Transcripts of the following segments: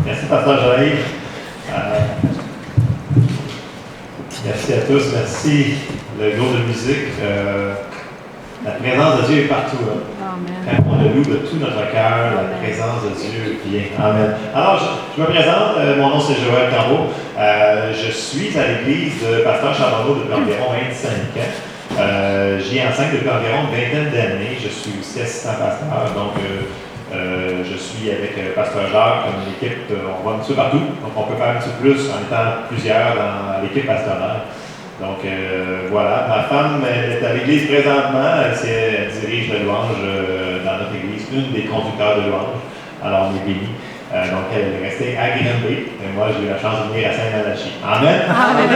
Merci, Pasteur Jean-Yves. Merci à tous. Merci, le groupe de musique. La présence de Dieu est partout. Hein? Quand on le loue de tout notre cœur, la présence de Dieu vient. Amen. Alors, je me présente. Mon nom, c'est Joël Cambeau. Je suis à l'église de Pasteur Charbonneau depuis environ 25 ans. J'y enseigne depuis environ une vingtaine d'années. Je suis aussi assistant pasteur. Donc, je suis avec Pasteur Jacques, comme l'équipe, on va un petit peu partout, donc on peut faire un petit peu plus en étant plusieurs dans l'équipe pastorale. Donc voilà, ma femme est à l'église présentement, elle dirige le louange dans notre église, une des conducteurs de louange, alors on est bénis. Donc elle est restée à Grimby, et moi j'ai eu la chance de venir à Saint-Malachie. Amen. Amen.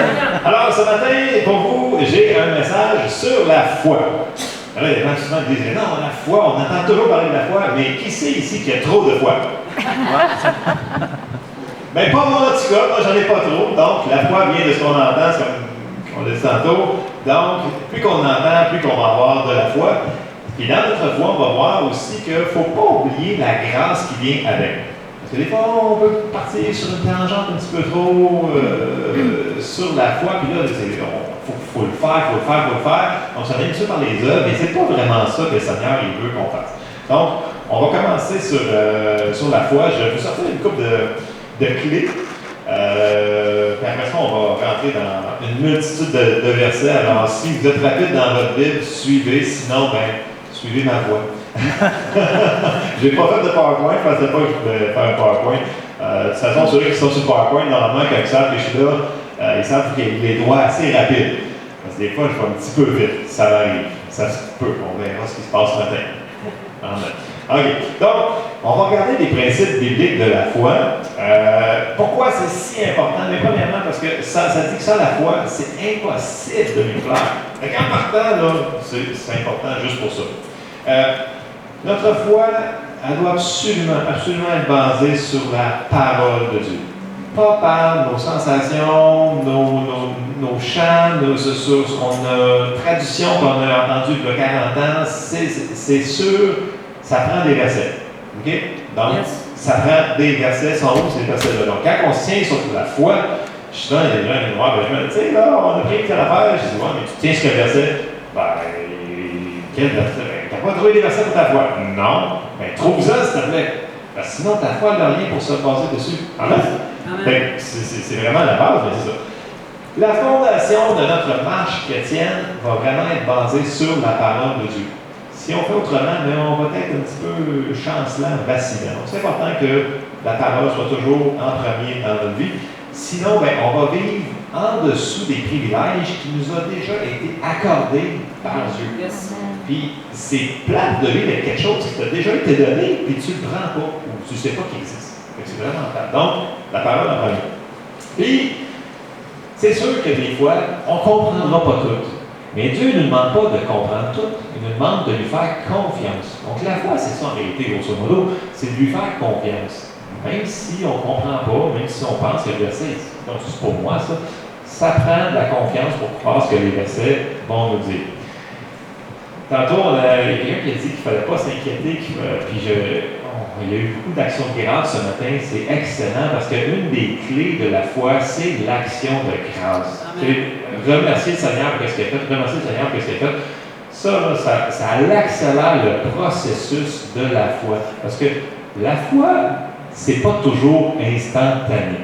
Alors ce matin, pour vous, j'ai un message sur la foi. Alors, il y a des gens souvent qui disent, non, la foi, on entend toujours parler de la foi, mais qui sait ici qu'il y a trop de foi? Bien, pas moi en tout cas, moi j'en ai pas trop, donc la foi vient de ce qu'on entend, c'est comme on l'a dit tantôt, donc plus qu'on entend, plus qu'on va avoir de la foi. Et dans notre foi, on va voir aussi qu'il ne faut pas oublier la grâce qui vient avec. Parce que des fois, on peut partir sur une tangente un petit peu trop sur la foi, puis là, faut le faire. On s'en est par les œuvres, mais c'est pas vraiment ça que le Seigneur il veut qu'on fasse. Donc, on va commencer sur la foi. Je vais vous sortir une couple de clés. Puis après ça, on va rentrer dans une multitude de versets. Alors, si vous êtes rapide dans votre Bible, suivez. Sinon, suivez ma voix. J'ai pas fait de PowerPoint, je pensais pas que je voulais faire un PowerPoint. De toute façon, ceux qui sont sur PowerPoint, normalement, quand ils savent que je suis là, ils savent qu'il y a les doigts assez rapides. Parce que des fois, je vais un petit peu vite. Ça m'arrive. Ça se peut. On verra ce qui se passe ce matin. Amen. OK. Donc, on va regarder les principes bibliques de la foi. Pourquoi c'est si important? Mais premièrement, parce que ça dit que ça, la foi, c'est impossible de nous plaire. Donc, en partant, là, c'est important juste pour ça. Notre foi, elle doit absolument être basée sur la parole de Dieu. Pas par nos sensations, nos chants, sur ce qu'on a, tradition qu'on a entendu il y a 40 ans, c'est sûr, ça prend des versets. OK? Donc, ça prend des versets, sont où ces versets-là? Donc, quand on se tient sur la foi, je suis dans les gens qui noirs, je me dis, tu sais, là, on a pris telle affaire, je dis, ouais, mais tu tiens sur le verset? Quel verset? Tu n'as pas trouvé des versets pour ta foi? Non. Mais trouve-en, s'il te plaît. Parce que sinon, ta foi n'a rien pour se baser dessus. Amen? C'est vraiment la base, mais c'est ça. La fondation de notre marche chrétienne va vraiment être basée sur la parole de Dieu. Si on fait autrement, on va être un petit peu chancelant, vacillant. Donc, c'est important que la parole soit toujours en premier dans notre vie. Sinon, on va vivre en dessous des privilèges qui nous ont déjà été accordés par Dieu. Yes. Puis, c'est plate de vivre avec quelque chose qui t'a déjà été donné, puis tu ne le prends pas, ou tu ne sais pas qu'il existe. C'est vraiment plate. Donc, la parole en premier. Puis, c'est sûr que des fois, on ne comprendra pas tout. Mais Dieu ne nous demande pas de comprendre tout, il nous demande de lui faire confiance. Donc, la foi, c'est ça en réalité, grosso modo, c'est de lui faire confiance. Même si on ne comprend pas, même si on pense que le verset, donc c'est pour moi ça prend de la confiance pour croire ce que les versets vont nous dire. Tantôt, il y a quelqu'un qui a dit qu'il ne fallait pas s'inquiéter, puis il y a eu beaucoup d'actions de grâce ce matin, c'est excellent parce qu'une des clés de la foi, c'est l'action de grâce. Remercier le Seigneur pour ce qu'il a fait, remercier le Seigneur pour ce qu'il a fait. Ça accélère le processus de la foi. Parce que la foi, c'est pas toujours instantané.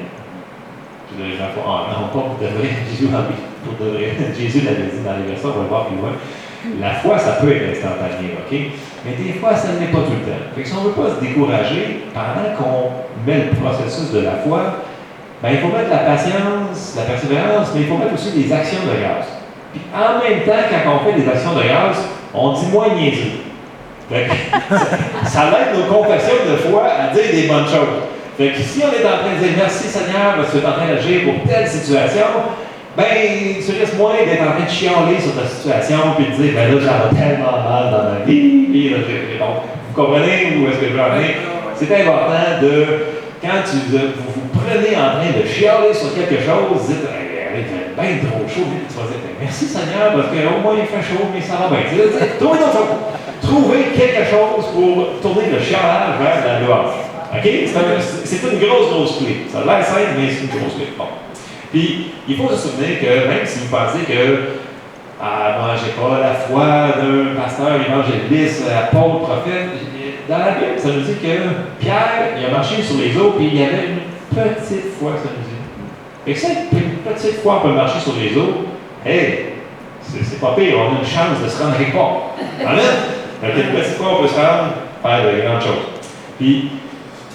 Les gens font, non, pas pour de vrai. Jésus l'avait dit dans les versets, on va le voir plus loin. La foi, ça peut être instantané, OK? Mais des fois, ça ne l'est pas tout le temps. Fait que si on ne veut pas se décourager, pendant qu'on met le processus de la foi, il faut mettre la patience, la persévérance, mais il faut mettre aussi des actions de grâce. Puis en même temps, quand on fait des actions de grâce, on dit moins niaiser. Ça aide nos confessions de foi à dire des bonnes choses. Fait que si on est en train de dire merci Seigneur parce que tu es en train d'agir pour telle situation, tu risques moins d'être en train de chialer sur ta situation puis de dire là, ça va tellement mal dans ma vie. Puis là, vous comprenez où est-ce que je veux en venir? C'est important quand vous prenez en train de chialer sur quelque chose, vous dites il fait bien trop chaud, puis tu vas dire merci Seigneur parce qu'au moins il fait chaud, mais ça va bien. Trouvez quelque chose pour tourner le chialage vers la louange. OK? C'est une grosse clé. Ça a l'air simple, mais c'est une grosse clé. Bon. Puis, il faut se souvenir que même si vous pensez que moi, j'ai pas la foi d'un pasteur, évangéliste, apôtre, prophète, dans la Bible, ça nous dit que Pierre, il a marché sur les eaux, puis il y avait une petite foi, ça nous dit. Et que cette petite foi peut marcher sur les eaux, hey, c'est pas pire, on a une chance de se rendre quelque part. Amen? Avec une petite fois, on peut se rendre faire de grandes choses. Puis,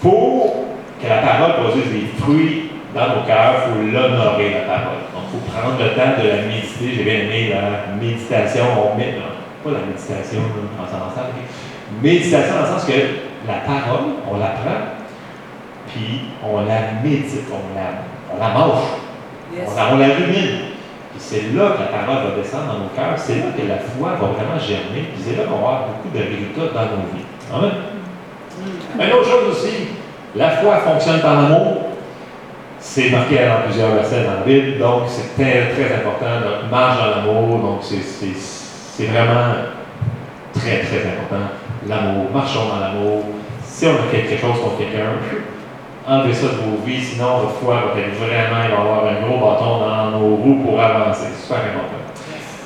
pour que la parole produise des fruits dans nos cœurs, il faut l'honorer, la parole. Donc, il faut prendre le temps de la méditer. J'ai bien aimé la méditation. Pas la méditation transcendantale, mais méditation dans le sens que la parole, on la prend, puis on la médite, on la mange, yes. on la rumine. Puis c'est là que la parole va descendre dans nos cœurs, c'est là que la foi va vraiment germer, puis c'est là qu'on va avoir beaucoup de résultats dans nos vies. Amen. Une autre chose aussi, la foi fonctionne par l'amour. C'est marqué dans plusieurs versets dans la Bible, donc c'est très important. Notre marche dans l'amour, donc c'est vraiment très important. L'amour, marchons dans l'amour. Si on a quelque chose contre quelqu'un, enlevez ça de vos vies, sinon votre foi va être vraiment, il va y avoir un gros bâton dans nos roues pour avancer. C'est super important.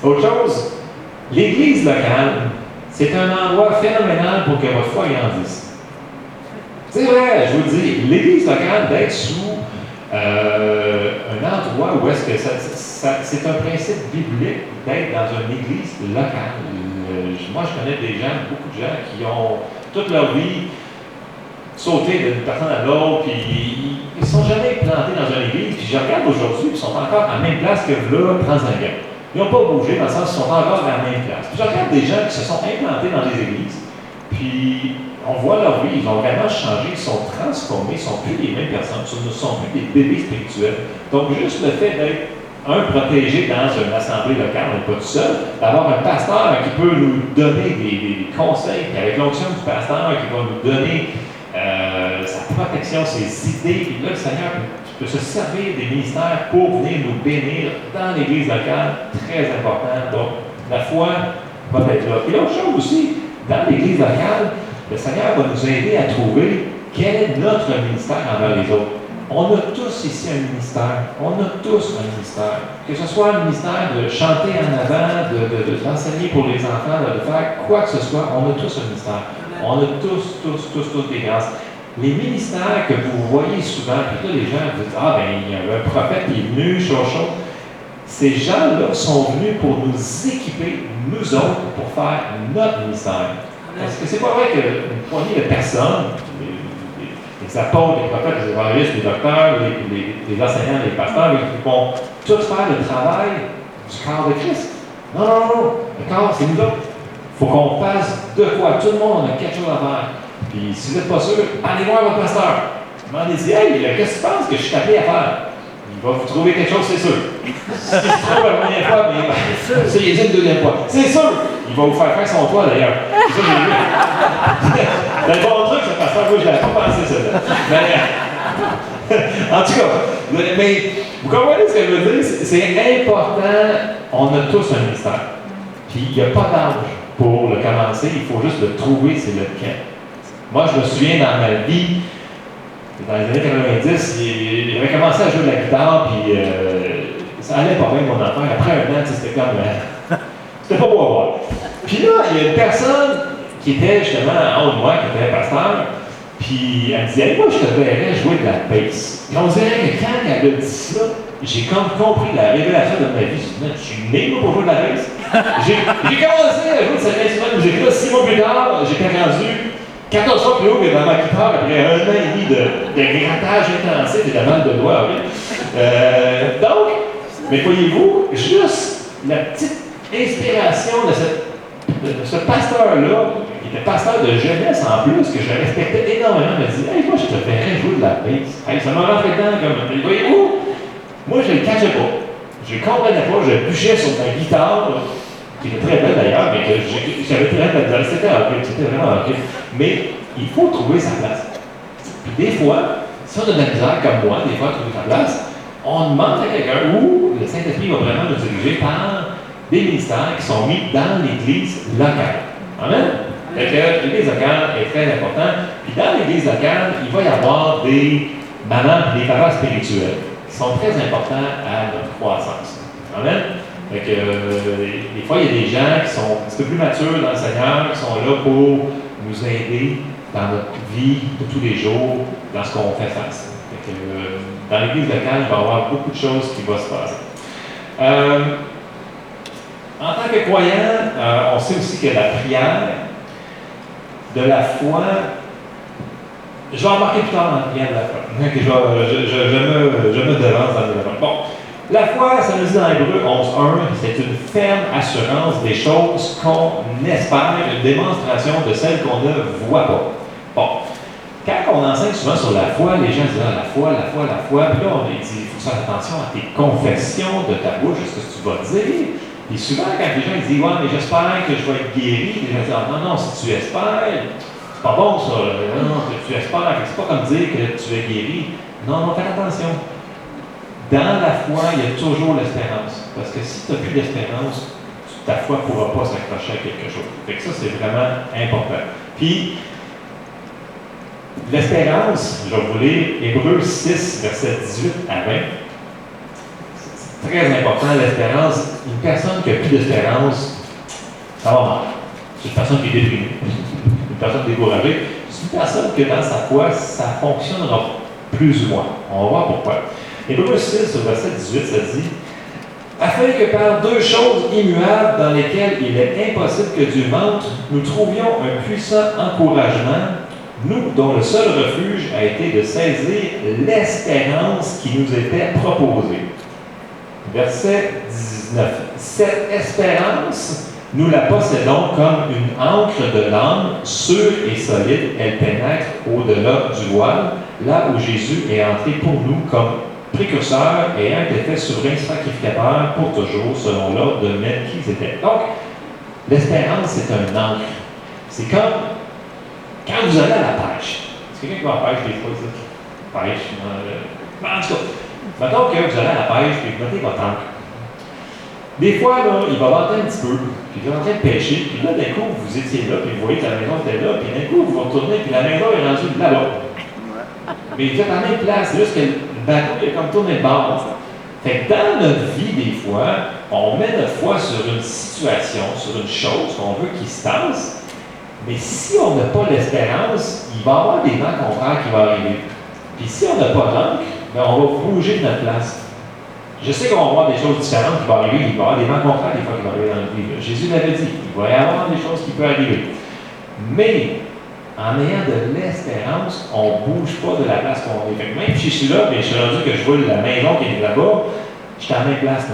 Autre chose, l'Église locale, c'est un endroit phénoménal pour que votre foi grandisse. C'est vrai, je vous le dis, l'Église locale, d'être sous un endroit où est-ce que c'est un principe biblique d'être dans une église locale. Moi, je connais des gens, beaucoup de gens qui ont toute leur vie sauté d'une personne à l'autre, puis ils ne sont jamais plantés dans une église, puis je regarde aujourd'hui, ils sont encore à la même place que là, 35 ans. Ils n'ont pas bougé, dans le sens qu'ils sont encore à la même place. Puis je regarde des gens qui se sont implantés dans des églises, puis on voit leur vie, ils ont vraiment changé, ils sont transformés, ils ne sont plus les mêmes personnes, ils ne sont plus des bébés spirituels. Donc, juste le fait d'être protégé dans une assemblée locale, on n'est pas tout seul, d'avoir un pasteur qui peut nous donner des conseils, puis avec l'onction du pasteur qui va nous donner sa protection, ses idées, puis là, le Seigneur peut se servir des ministères pour venir nous bénir dans l'Église locale, très important. Donc, la foi va être là. Et l'autre chose aussi, dans l'Église locale, le Seigneur va nous aider à trouver quel est notre ministère envers les autres. On a tous ici un ministère. On a tous un ministère. Que ce soit un ministère de chanter en avant, d'enseigner pour les enfants, de faire quoi que ce soit, on a tous un ministère. On a tous des grâces. Les ministères que vous voyez souvent, puis là, les gens vous disent, il y a un prophète qui est venu, chaud. Ces gens-là sont venus pour nous équiper, nous autres, pour faire notre ministère. Parce que c'est pas vrai qu'une poignée de personnes, les apôtres, les prophètes, les évangélistes, les docteurs, les enseignants, les pasteurs, ils vont tous faire le travail du corps de Christ. Non. Le corps, c'est nous autres. Il faut qu'on fasse de quoi. Tout le monde a quelque chose à faire. Puis si vous n'êtes pas sûr, allez voir votre pasteur. Demandez-y, hey, qu'est-ce que tu penses que je suis appelé à faire? Il va vous trouver quelque chose, c'est sûr. Si il se trouve la première fois, mais ça, il est une deuxième fois. C'est sûr! Il va vous faire faire son toit, d'ailleurs. C'est ça que j'ai vu. C'est un bon truc, ce pasteur. Moi, je ne l'avais pas pensé, ça. Mais, en tout cas, mais vous comprenez ce que je veux dire? C'est important. On a tous un ministère. Puis, il n'y a pas d'âge pour le commencer. Il faut juste le trouver, c'est lequel. Moi, je me souviens dans ma vie, dans les années 90, j'avais commencé à jouer de la guitare, puis ça allait pas bien mon affaire. Après un an, c'était comme. C'était pas beau à voir. Puis là, il y a une personne qui était justement en haut de moi, qui était pasteur, puis elle me disait, hey, moi, je te verrais jouer de la bass. Et on dirait que quand elle a dit ça, j'ai compris la révélation de ma vie. Je suis né pour jouer de la bass. J'ai commencé à jouer de cet instrument de musique-là 6 mois plus tard, j'étais rendu 14 fois plus haut que dans ma guitare après 1 an et demi de grattage intensif et de mal de doigts. Donc, mais voyez-vous, juste la petite inspiration de ce pasteur-là, qui était pasteur de jeunesse en plus, que je respectais énormément, me dit, hey, moi, je te verrais jouer de la bass. Hey, ça m'a rentré dedans comme. Voyez-vous, moi, je ne le cachais pas. Je ne comprenais pas, je bûchais sur ma guitare, qui était très belle d'ailleurs, mais que j'avais très belle. C'était vraiment horrible. Mais il faut trouver sa place. Puis des fois, si on a de la misère comme moi, des fois, trouver sa place, on demande à quelqu'un où le Saint-Esprit va vraiment nous diriger par des ministères qui sont mis dans l'Église locale. Amen? Fait que l'Église locale est très importante. Puis dans l'Église locale, il va y avoir des mamans et des papas spirituels qui sont très importants à notre croissance. Amen? Fait que, des fois, il y a des gens qui sont un petit peu plus matures dans le Seigneur, qui sont là pour nous aider dans notre vie de tous les jours, dans ce qu'on fait face. Fait que, dans l'Église locale, il va y avoir beaucoup de choses qui vont se passer. En tant que croyant, on sait aussi que la prière, de la foi, je vais embarquer plus tard dans la prière de la foi. Je me devance dans le développement. Bon, la foi, ça nous dit dans Hébreux 11.1, c'est une ferme assurance des choses qu'on espère, une démonstration de celles qu'on ne voit pas. Bon, quand on enseigne souvent sur la foi, les gens disent la foi, puis là on dit, il faut faire attention à tes confessions de ta bouche, ce que tu vas dire. Et souvent, quand les gens disent, ouais, mais j'espère que je vais être guéri, les gens disent, non, si tu espères, c'est pas bon ça, non, tu espères, c'est pas comme dire que tu es guéri. Non, fais attention. Dans la foi, il y a toujours l'espérance. Parce que si tu n'as plus d'espérance, ta foi ne pourra pas s'accrocher à quelque chose. Fait que ça, c'est vraiment important. Puis, l'espérance, je vais vous lire Hébreux 6, versets 18 à 20. C'est très important, l'espérance. Une personne qui n'a plus d'espérance, ça va mal. C'est une personne qui est déprimée, une personne découragée. C'est une personne que dans sa foi, ça fonctionnera plus ou moins. On va voir pourquoi. Hébreux 6, verset 18, ça dit « Afin que par deux choses immuables dans lesquelles il est impossible que Dieu mente, nous trouvions un puissant encouragement, nous dont le seul refuge a été de saisir l'espérance qui nous était proposée. » Verset 19. « Cette espérance, nous la possédons comme une ancre de l'âme, sûre et solide. Elle pénètre au-delà du voile, là où Jésus est entré pour nous comme précurseur et ayant été fait souverain sacrificateur pour toujours, selon l'ordre de Melchizedek. » Donc, l'espérance, c'est un ancre. C'est comme quand vous allez à la pêche. C'est quelqu'un qui va à la pêche des fois, ici? Pêche. En tout cas, mettons que vous allez à la pêche et vous mettez votre ancre. Des fois, là, il va vanter un petit peu, puis il est en train de pêcher, puis là, d'un coup, vous étiez là, puis vous voyez que la maison était là, puis d'un coup, vous vous retournez, puis la maison est rendue là-bas. Mais vous êtes à la même place, c'est juste que le bateau il a comme tourné de bord. Fait que dans notre vie, des fois, on met notre foi sur une situation, sur une chose qu'on veut qu'il se passe, mais si on n'a pas l'espérance, il va y avoir des vents contraires qui vont arriver. Puis si on n'a pas d'ancre, ben on va bouger de notre place. Je sais qu'on va avoir des choses différentes qui vont arriver, il va y avoir des vents contraires des fois qui vont arriver dans notre vie. Jésus l'avait dit, il va y avoir des choses qui peuvent arriver. Mais, en ayant de l'espérance, on ne bouge pas de la place qu'on est. Fait que même si je suis là, mais je suis rendu que je vois la maison qui est là-bas, je suis à la même place.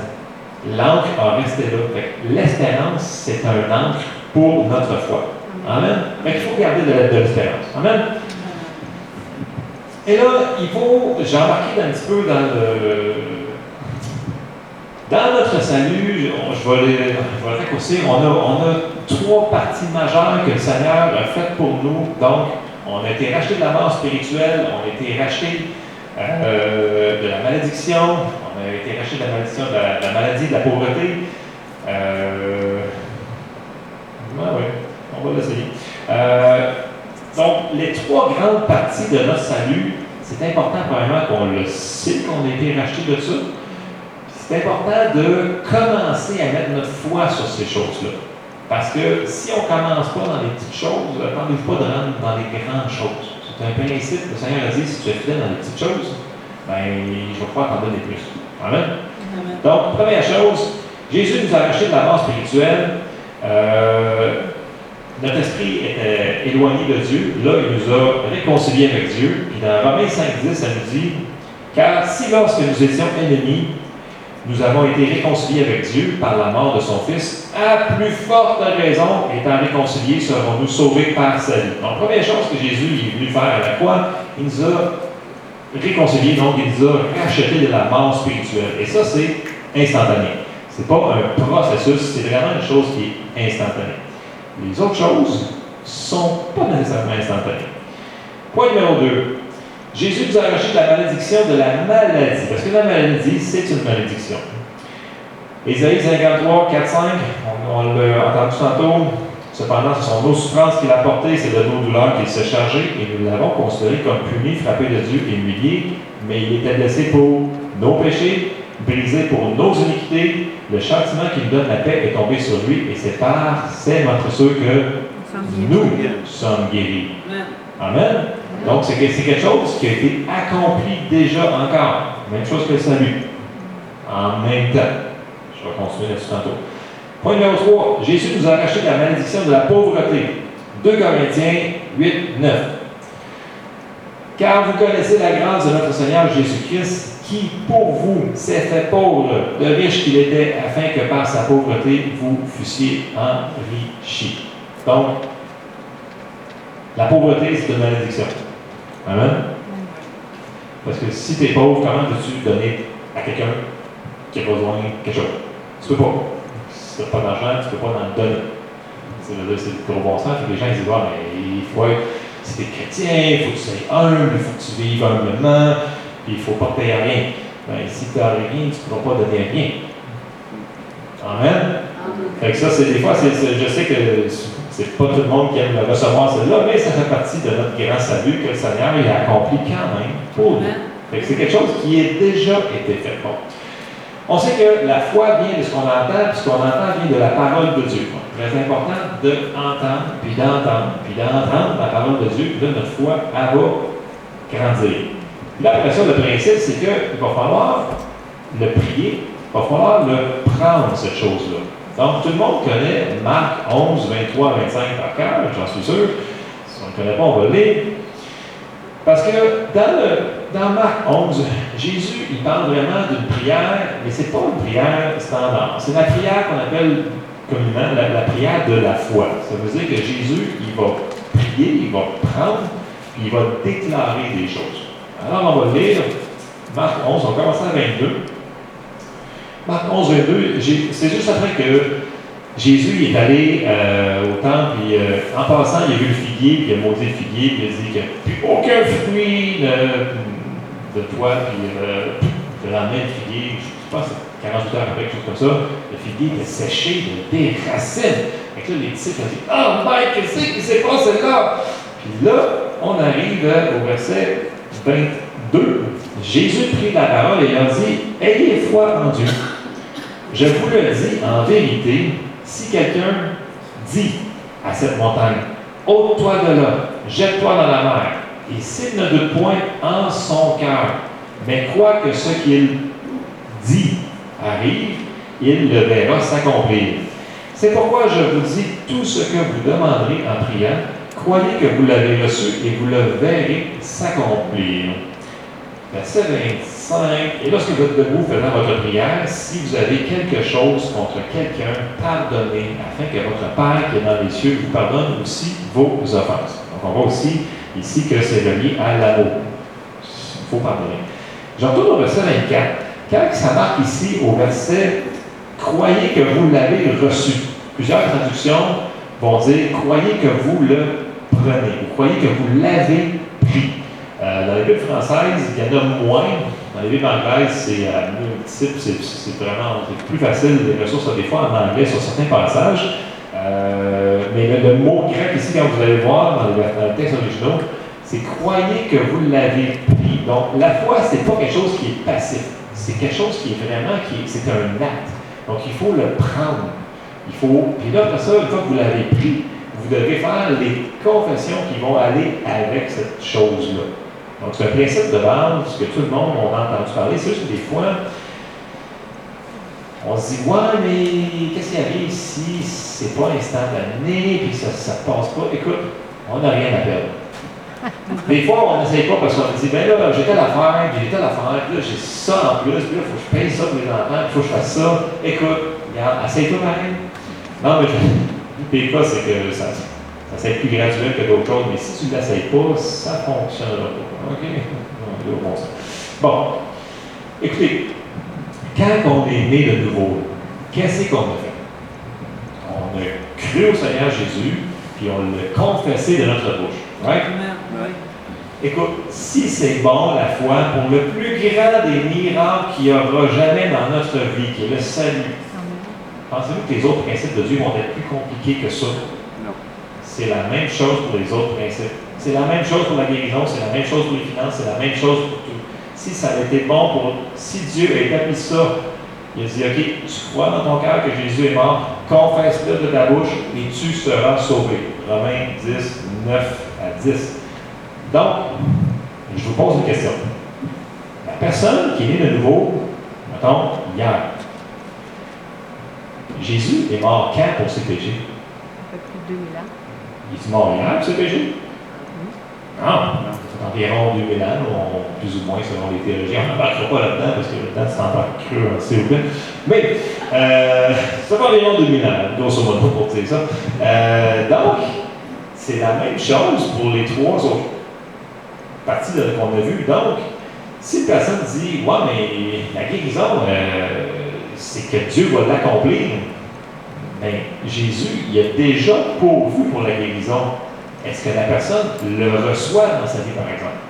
L'ancre a resté là. Fait que l'espérance, c'est un ancre pour notre foi. Amen. Fait qu'il faut garder de l'espérance. Amen. Et là, j'ai embarqué un petit peu dans notre salut, je vais raccourcir, on a trois parties majeures que le Seigneur a faites pour nous. Donc, on a été rachetés de la mort spirituelle, on a été rachetés de la malédiction, on a été rachetés de la malédiction, de la maladie, de la pauvreté. Oui, on va l'essayer. Donc, les trois grandes parties de notre salut, c'est important premièrement qu'on le sait, qu'on a été rachetés de ça. C'est important de commencer à mettre notre foi sur ces choses-là. Parce que si on ne commence pas dans les petites choses, attendez-vous pas de rentrer dans les grandes choses. C'est un principe. Le Seigneur a dit, si tu es fidèle dans les petites choses, ben, je vais pouvoir t'en donner plus. Amen? Amen. Donc, première chose, Jésus nous a racheté de la mort spirituelle. Notre esprit était éloigné de Dieu. Là, il nous a réconciliés avec Dieu. Puis dans Romains 5.10, ça nous dit, « Car si lorsque nous étions ennemis, nous avons été réconciliés avec Dieu par la mort de son Fils, à plus forte raison, étant réconciliés, serons-nous sauvés par sa vie. » Donc, première chose que Jésus est venu faire à la croix, il nous a réconciliés, donc il nous a rachetés de la mort spirituelle. Et ça, c'est instantané. Ce n'est pas un processus, c'est vraiment une chose qui est instantanée. Les autres choses ne sont pas nécessairement instantanées. Point numéro 2. Jésus nous a arraché de la malédiction de la maladie. Parce que la maladie, c'est une malédiction. Ésaïe 53, 4, 5, on l'a entendu tantôt. Cependant, ce sont nos souffrances qu'il a portées, c'est de nos douleurs qu'il s'est chargé, et nous l'avons considéré comme puni, frappé de Dieu et humilié, mais il était blessé pour nos péchés, brisé pour nos iniquités. Le châtiment qui nous donne la paix est tombé sur lui, et c'est par ses morsures que nous sommes guéris. Amen. Donc, c'est quelque chose qui a été accompli déjà encore. Même chose que le salut. En même temps. Je vais continuer là-dessus tantôt. Point numéro 3. Jésus nous a arraché de la malédiction de la pauvreté. 2 Corinthiens 8, 9. Car vous connaissez la grâce de notre Seigneur Jésus-Christ, qui, pour vous, s'est fait pauvre, de riche qu'il était, afin que par sa pauvreté, vous fussiez enrichis. Donc, la pauvreté, c'est une malédiction. Amen? Parce que si tu es pauvre, comment peux-tu donner à quelqu'un qui a besoin de quelque chose? Tu peux pas. Si tu n'as pas d'argent, tu ne peux pas en donner. C'est le gros bon sens. Les gens ils disent, mais il faut être, si tu es chrétien, il faut que tu sois humble, il faut que tu vives humblement, puis il ne faut pas payer à rien. Ben, si tu n'as rien, tu ne pourras pas donner rien. Amen? Fait que ça, c'est des fois, je sais que c'est pas tout le monde qui aime recevoir celle-là, mais ça fait partie de notre grand salut que le Seigneur il a accompli quand même pour nous. Fait que c'est quelque chose qui a déjà été fait. Bon. On sait que la foi vient de ce qu'on entend, puis ce qu'on entend vient de la parole de Dieu. Bon, très important d'entendre, puis d'entendre la parole de Dieu, puis là, notre foi, elle va grandir. Puis là, après ça, le principe, c'est qu'il va falloir le prier, il va falloir le prendre, cette chose-là. Donc, tout le monde connaît Marc 11, 23, 25 par cœur, j'en suis sûr. Si on ne le connaît pas, on va le lire. Parce que dans Marc 11, Jésus, il parle vraiment d'une prière, mais ce n'est pas une prière standard. C'est la prière qu'on appelle communément la prière de la foi. Ça veut dire que Jésus, il va prier, il va prendre, puis il va déclarer des choses. Alors, on va lire Marc 11, on va commencer à 22. Marc 11, 22, c'est juste après que Jésus est allé au temple, puis en passant, il a vu le figuier, puis il a maudit le figuier, puis il a dit qu'il n'y a plus aucun fruit de toi, puis de la main de figuier, je pense que c'est 48 heures après, quelque chose comme ça, le figuier était séché de des racines. Et là, les disciples ont dit, oh Mike, qu'est-ce qui s'est passé là? Puis là, on arrive au verset 22. Jésus prit la parole et leur dit, ayez foi en Dieu. Je vous le dis en vérité, si quelqu'un dit à cette montagne, ôte-toi de là, jette-toi dans la mer, et s'il ne doute point en son cœur, mais croit que ce qu'il dit arrive, il le verra s'accomplir. C'est pourquoi je vous dis tout ce que vous demanderez en priant, croyez que vous l'avez reçu et vous le verrez s'accomplir. Verset 25. Et lorsque vous êtes debout faisant votre prière, si vous avez quelque chose contre quelqu'un, pardonnez, afin que votre Père qui est dans les cieux vous pardonne aussi vos offenses. Donc on voit aussi ici que c'est relié à l'amour. Il faut pardonner. Je retourne au verset 24. Quand ça marque ici au verset « Croyez que vous l'avez reçu », plusieurs traductions vont dire « Croyez que vous le prenez » ou « Croyez que vous l'avez pris ». Dans les Bibles françaises, il y en a moins. Dans les Bibles anglaises, c'est multiple, c'est vraiment plus facile, les ressources des fois en anglais sur certains passages. Mais le mot grec ici, quand vous allez voir dans les textes originaux, c'est croyez que vous l'avez pris. Donc, la foi, c'est pas quelque chose qui est passif. C'est quelque chose qui est vraiment, c'est un acte. Donc, il faut le prendre. Puis là, après ça, une fois que vous l'avez pris, vous devez faire les confessions qui vont aller avec cette chose-là. Donc, c'est un principe de base que tout le monde a entendu parler. C'est juste que des fois, on se dit, ouais, mais qu'est-ce qui arrive si c'est pas instantané, puis ça passe pas? Écoute, on n'a rien à perdre. Des fois, on n'essaye pas parce qu'on se dit, ben là, j'ai telle affaire, puis là, j'ai ça en plus, puis là, il faut que je paye ça pour les enfants, il faut que je fasse ça. Écoute, regarde, essaye-toi pareil. Non, mais des fois, c'est que ça va être plus graduel que d'autres choses, mais si tu ne l'essayes pas, ça ne fonctionnera pas. OK? Bon, écoutez, quand on est né de nouveau, qu'est-ce qu'on a fait? On a cru au Seigneur Jésus, puis on l'a confessé de notre bouche. Right? Oui. Écoute, si c'est bon, la foi, pour le plus grand des miracles qu'il n'y aura jamais dans notre vie, qui est le salut, pensez-vous que les autres principes de Dieu vont être plus compliqués que ça? Non. c'est la même chose pour les autres principes. C'est la même chose pour la guérison, c'est la même chose pour les finances, c'est la même chose pour tout. Si ça avait été bon si Dieu a établi ça, il a dit, OK, tu crois dans ton cœur que Jésus est mort, confesse-le de ta bouche et tu seras sauvé. Romains 10, 9 à 10. Donc, je vous pose une question. La personne qui est née de nouveau, mettons, hier, Jésus est mort quand pour ses péchés? Ça fait plus de 2000 ans. Il est mort hier pour ses péchés? Non, c'est environ 2000 ans, plus ou moins selon les théologiens. On n'embarquera pas là-dedans parce que là-dedans c'est encore creux, s'il vous plaît. Mais c'est environ 2000 ans, grosso modo, pour dire ça. Donc, c'est la même chose pour les trois autres parties qu'on a vues. Donc, si une personne dit, ouais, mais la guérison, c'est que Dieu va l'accomplir, mais Jésus, il a déjà pourvu pour la guérison. Est-ce que la personne le reçoit dans sa vie, par exemple?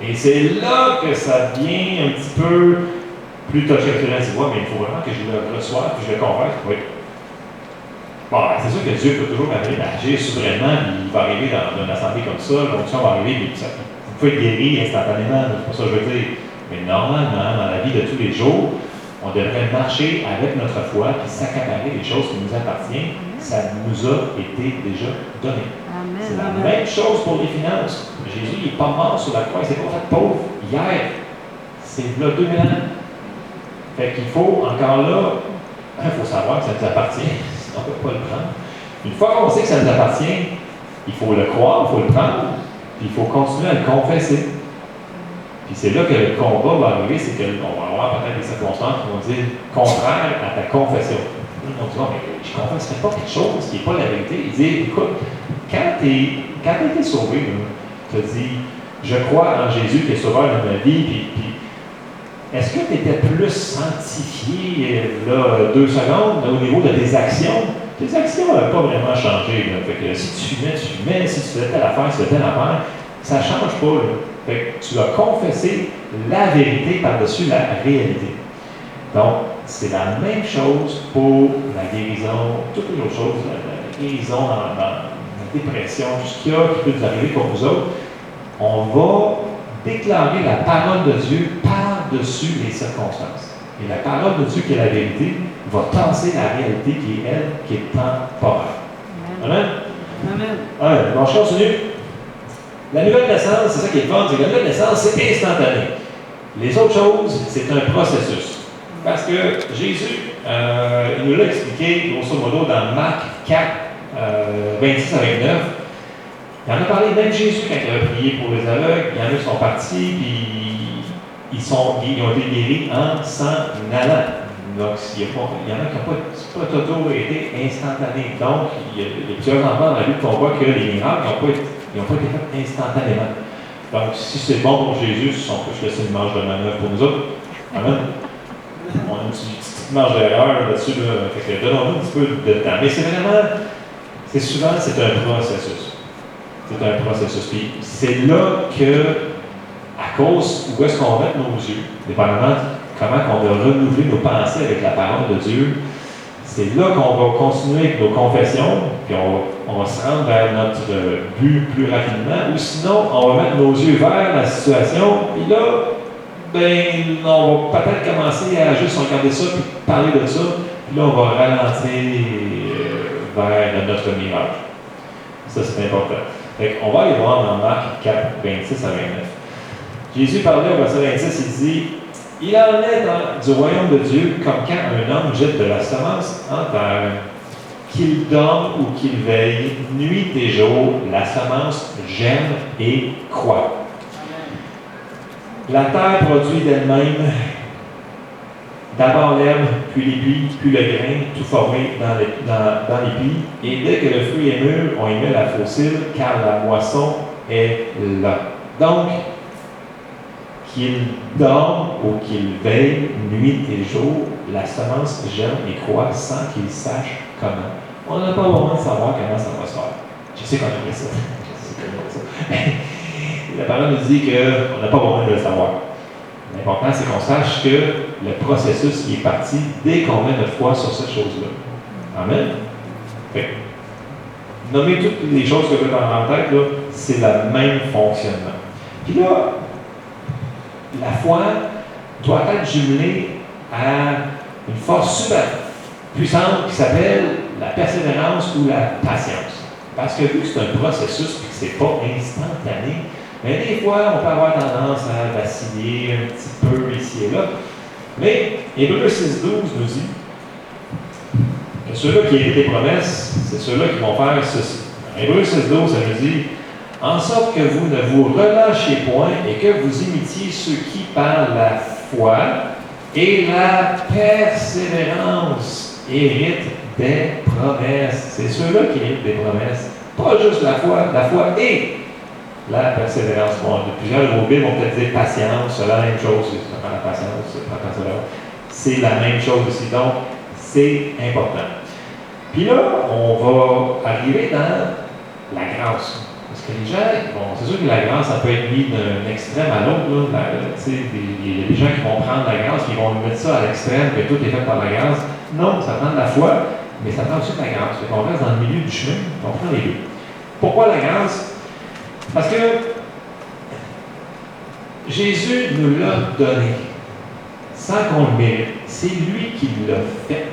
Et c'est là que ça devient un petit peu plus touché. Tu vois, mais il faut vraiment que je le reçoive, que je le convainque. Oui. Bon, c'est sûr que Dieu peut toujours agir souverainement, puis il va arriver dans une assemblée comme ça, l'onction va arriver, puis vous pouvez être guéri instantanément, c'est pas ça que je veux dire. Mais normalement, dans la vie de tous les jours, on devrait marcher avec notre foi et s'accaparer des choses qui nous appartiennent. Ça nous a été déjà donné. Amen. C'est la même chose pour les finances. Jésus n'est pas mort sur la croix, il s'est pas fait pauvre hier. C'est là 2000 ans. Fait qu'il faut, encore là, il faut savoir que ça nous appartient, sinon on ne peut pas le prendre. Une fois qu'on sait que ça nous appartient, il faut le croire, il faut le prendre, puis il faut continuer à le confesser. Puis c'est là que le combat va arriver, c'est qu'on va avoir peut-être des circonstances qui vont dire contraire à ta confession. On dit, non, mais je ne confesserai pas quelque chose qui n'est pas la vérité. Il dit, écoute, quand tu as été sauvé, tu as dit, je crois en Jésus qui est sauveur de ma vie, puis est-ce que tu étais plus sanctifié, là, 2 secondes, au niveau de tes actions? Tes actions n'ont pas vraiment changé. Là. Fait que si tu fumais, si tu faisais telle affaire, si tu faisais telle affaire, ça ne change pas. Là. Fait que tu as confessé la vérité par-dessus la réalité. Donc, c'est la même chose pour la guérison, toutes les autres choses, la guérison dans la dépression, tout ce qu'il y a qui peut nous arriver pour vous autres. On va déclarer la parole de Dieu par-dessus les circonstances. Et la parole de Dieu, qui est la vérité, va tasser la réalité qui est elle, qui est temporaire. Amen? Amen. Ouais, bon, je continue. La nouvelle naissance, c'est ça qui est le fun, c'est que la nouvelle naissance, c'est instantané. Les autres choses, c'est un processus. Parce que Jésus, il nous l'a expliqué, grosso modo, dans Marc 4, 26 à 29. Il en a parlé même Jésus quand il a prié pour les aveugles. Il y en a qui sont partis, puis ils ont été guéris en s'en allant. Donc, il y en a qui n'ont pas toujours été instantanés. Donc, il y a plusieurs endroits dans la Bible qu'on voit que les miracles n'ont pas été faits instantanément. Donc, si c'est bon pour Jésus, on peut se laisser une marge de manœuvre pour nous autres. Amen. On a une petite marge d'erreur là-dessus. Là. Fait que donnons-nous un petit peu de temps. Mais souvent, c'est un processus. C'est un processus. Puis c'est là que, à cause où est-ce qu'on va mettre nos yeux, dépendamment comment on va renouveler nos pensées avec la parole de Dieu, c'est là qu'on va continuer avec nos confessions, puis on va se rendre vers notre but plus rapidement, ou sinon, on va mettre nos yeux vers la situation, puis là, on va peut-être commencer à juste regarder ça, puis parler de ça, puis là, on va ralentir vers notre mirage. Ça, c'est important. On va aller voir dans Marc 4, 26 à 29. Jésus parlait au verset 26, il dit, « Il en est du royaume de Dieu comme quand un homme jette de la semence en terre, qu'il dorme ou qu'il veille, nuit et jour, la semence germe et croît. La terre produit d'elle-même d'abord l'herbe, puis les plis, puis le grain, tout formé dans les plis. Et dès que le fruit est mûr, on y met la faucille, car la moisson est là. » Donc, qu'il dorme ou qu'il veille nuit et jour, la semence germe et croît sans qu'il sache comment. On n'a pas besoin de savoir comment ça va se faire. Je sais qu'on aimerait ça. La parole nous dit qu'on n'a pas besoin de le savoir. L'important, c'est qu'on sache que le processus est parti dès qu'on met notre foi sur cette chose-là. Amen. Okay. nommer toutes les choses que vous avez en tête, là, c'est le même fonctionnement. Puis là, la foi doit être jumelée à une force super puissante qui s'appelle la persévérance ou la patience. Parce que vu que c'est un processus et que ce n'est pas instantané, mais des fois, on peut avoir tendance à vaciller un petit peu ici et là. Mais Hébreux 6.12 nous dit que ceux-là qui héritent des promesses, c'est ceux-là qui vont faire ceci. Hébreux 6.12, ça nous dit « En sorte que vous ne vous relâchiez point et que vous imitiez ceux qui, par la foi et la persévérance, héritent des promesses. » C'est ceux-là qui héritent des promesses. Pas juste la foi et la persévérance. Bon, plusieurs de vos Bibles vont peut-être dire patience, c'est la même chose, ça prend la patience, ça prend la persévérance. C'est la même chose ici, donc c'est important. Puis là, on va arriver dans la grâce. Parce que les gens, bon, c'est sûr que la grâce, ça peut être mis d'un extrême à l'autre. Il y a des gens qui vont prendre la grâce, qui vont mettre ça à l'extrême, que tout est fait par la grâce. Non, ça prend de la foi, mais ça prend aussi de la grâce. Fait qu'on reste dans le milieu du chemin, on prend les deux. Pourquoi la grâce? Parce que Jésus nous l'a donné, sans qu'on le mérite. C'est lui qui l'a fait.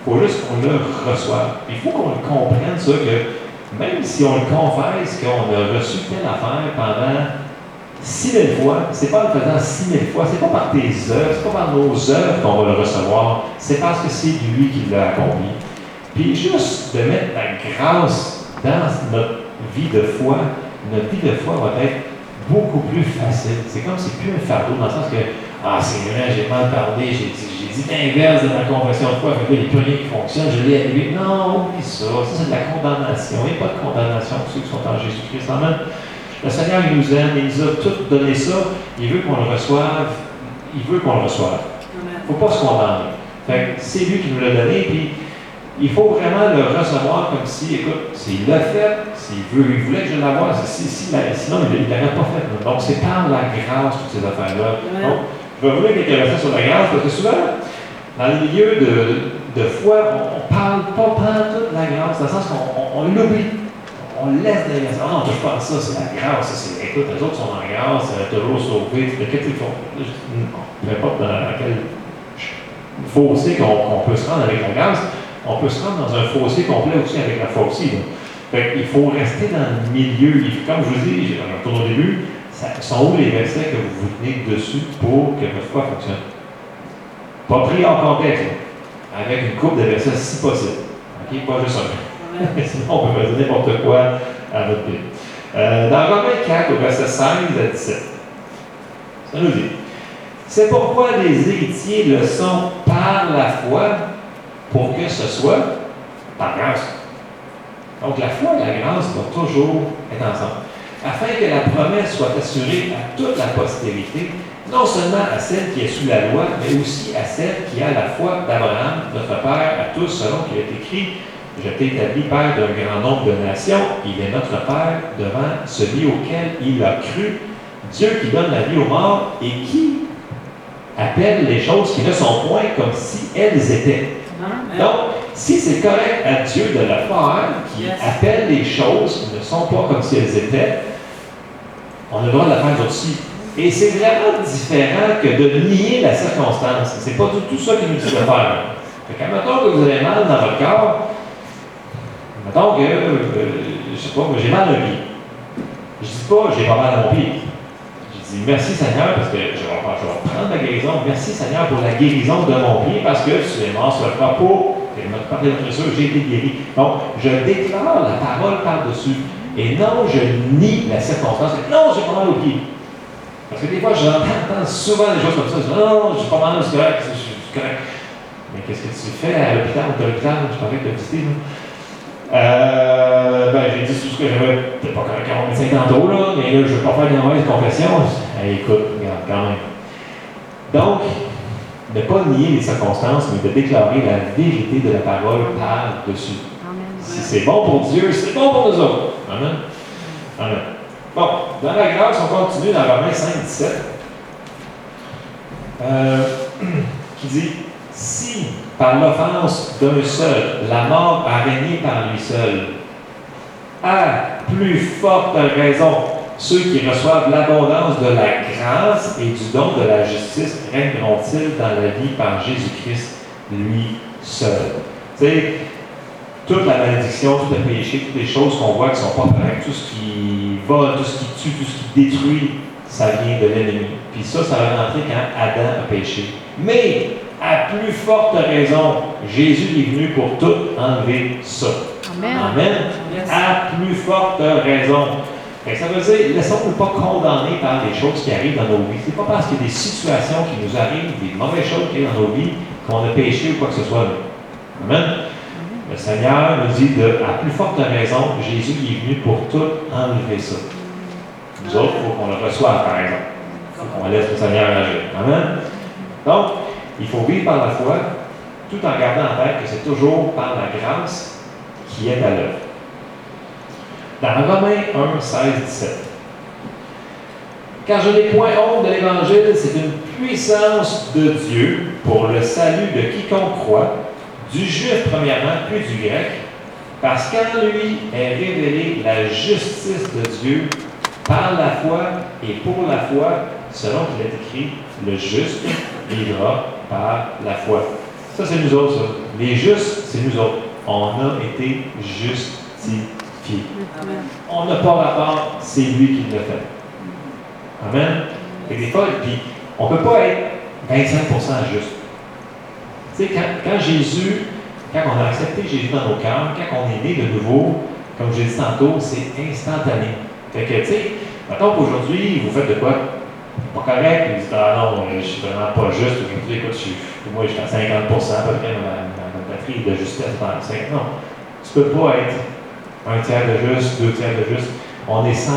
Il faut juste qu'on le reçoive. Il faut qu'on le comprenne, ça, que même si on le confesse qu'on a reçu telle affaire pendant 6000 fois, c'est pas en le faisant 6000 fois, c'est pas par tes œuvres, c'est pas par nos œuvres qu'on va le recevoir, c'est parce que c'est lui qui l'a accompli. Puis juste de mettre la grâce dans notre vie de foi, notre vie de foi va être beaucoup plus facile. C'est comme si c'est plus un fardeau, dans le sens que c'est vrai, j'ai mal parlé, j'ai dit l'inverse de ma confession de foi, fait que il n'y a plus rien qui fonctionne, je l'ai annulé. Non, oublie ça, c'est de la condamnation. Il n'y a pas de condamnation pour ceux qui sont en Jésus-Christ. Le Seigneur, il nous aime, il nous a tout donné ça, il veut qu'on le reçoive, il veut qu'on le reçoive. Il ne faut pas se condamner. Fait que c'est lui qui nous l'a donné, puis il faut vraiment le recevoir comme si, écoute, s'il l'a fait, il voulait que je l'avoir, sinon il ne l'aurait pas fait. Donc c'est par la grâce, toutes ces affaires-là. Donc, je vais vous lire quelques versets sur la grâce, parce que souvent, dans le milieu de foi, on ne parle pas toute la grâce, dans le sens qu'on l'oublie. On laisse la grâce. Non, je pense ça, c'est la grâce. Écoute, les autres sont en grâce, toujours sauvés. Qu'est-ce qu'ils font? Peu importe dans quel fossé qu'on peut se rendre avec la grâce, on peut se rendre dans un fossé complet aussi avec la foi aussi. Il faut rester dans le milieu. Comme je vous dis, je retourne au début, sont où les versets que vous tenez dessus pour que votre foi fonctionne? Pas pris en contexte, avec une couple de versets si possible. OK? Pas juste un. Sinon, on peut dire n'importe quoi à votre Bible. Dans Romains 4, au verset 16 à 17, ça nous dit « C'est pourquoi les héritiers le sont par la foi, pour que ce soit par grâce. » Donc, la foi et la grâce doivent toujours être ensemble. Afin que la promesse soit assurée à toute la postérité, non seulement à celle qui est sous la loi, mais aussi à celle qui a la foi d'Abraham, notre Père, à tous, selon qu'il est écrit « Je t'ai établi Père d'un grand nombre de nations, il est notre Père devant celui auquel il a cru, Dieu qui donne la vie aux morts et qui appelle les choses qui ne sont point comme si elles étaient. » Donc, si c'est correct à Dieu de le faire, qui appelle les choses qui ne sont pas comme si elles étaient, on a le droit de la faire aussi. Et c'est vraiment différent que de nier la circonstance. C'est pas du tout ça qu'il nous dit de faire. Fait que, mettons que vous avez mal dans votre corps, mettons que, je sais pas, j'ai mal à un pied. Je dis pas, j'ai pas mal à mon pied. Je dis merci Seigneur, parce que je vais prendre la guérison. Merci Seigneur pour la guérison de mon pied, parce que tu es mort sur le drapeau, et notre Père et notre Sœur, j'ai été guéri. Donc, je déclare la parole par-dessus. Et non, je nie la circonstance. Non, j'ai pas mal au pied. Parce que des fois, j'entends souvent des choses comme ça. Je dis, non, j'ai pas mal, c'est correct, je suis correct. Mais qu'est-ce que tu fais à l'hôpital? Je parlais de visiter, j'ai dit tout ce que j'avais, peut-être pas correct à mon médecin tantôt, là, mais là, je ne veux pas faire de mauvaise confession. Écoute, regarde, quand même. Donc, ne pas nier les circonstances, mais de déclarer la vérité de la parole par-dessus. Si c'est bon pour Dieu, c'est bon pour nous autres. Amen. Amen. Bon, dans la grâce, on continue dans Romains 5, 17, qui dit « Si, par l'offense d'un seul, la mort a régné par lui seul, À plus forte raison, ceux qui reçoivent l'abondance de la grâce et du don de la justice règneront-ils dans la vie par Jésus-Christ, lui seul. Tu sais, toute la malédiction, tout le péché, toutes les choses qu'on voit qui ne sont pas correctes, tout ce qui vole, tout ce qui tue, tout ce qui détruit, ça vient de l'ennemi. Puis ça va rentrer quand Adam a péché. Mais, à plus forte raison, Jésus est venu pour tout enlever ça. Amen. Amen. À plus forte raison. Et ça veut dire, laissons-nous pas condamner par les choses qui arrivent dans nos vies. C'est pas parce qu'il y a des situations qui nous arrivent, des mauvaises choses qui arrivent dans nos vies, qu'on a péché ou quoi que ce soit. Amen. Le Seigneur nous dit à plus forte raison, Jésus est venu pour tout enlever ça. Nous autres, il faut qu'on le reçoive, par exemple. Il faut qu'on laisse le Seigneur agir. Amen. Donc, il faut vivre par la foi, tout en gardant en tête que c'est toujours par la grâce qui est à l'œuvre. Dans Romains 1, 16, 17. Car je n'ai point honte de l'Évangile, c'est une puissance de Dieu pour le salut de quiconque croit, du juif premièrement, puis du grec, parce qu'en lui est révélée la justice de Dieu par la foi et pour la foi, selon qu'il est écrit, le juste vivra par la foi. Ça, c'est nous autres, ça. Les justes, c'est nous autres. On a été justifiés. On n'a pas rapport, c'est lui qui l'a fait. Amen. Et des fois, puis, on ne peut pas être 25% juste. Tu sais, quand Jésus, quand on a accepté Jésus dans nos cœurs, quand on est né de nouveau, comme j'ai dit tantôt, c'est instantané. Fait que, tu sais, mettons qu'aujourd'hui, vous faites de quoi? Pas correct, vous dites, ah non, je suis vraiment pas juste. Aujourd'hui, écoute, moi, je suis à 50%, à peu près, ma batterie de justesse dans le 5. Non. Tu ne peux pas être un tiers de juste, 2 tiers de juste. On est 100%